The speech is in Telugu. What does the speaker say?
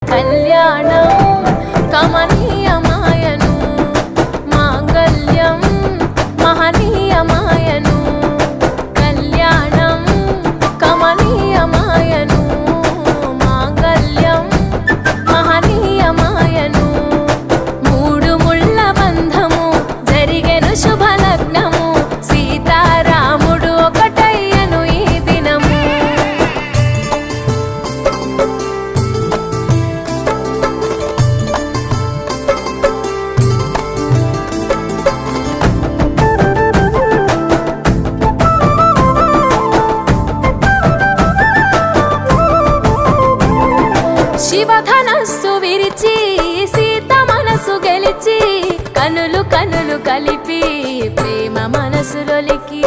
కళ్యాణం కమనీయమాయను మాంగళ్యం మహనీయమాయను కళ్యాణం కమనీయమాయను మాంగళ్యం మహనీయమాయను మూడు ముళ్ళ బంధము జరిగెను శుభలగ్నము సీతారాముడు ఒకటయ్యను ఈ దినము శివధనస్సు విరిచి సీత మనసు గెలిచి కనులు కనులు కలిపి ప్రేమ మనసులొలికి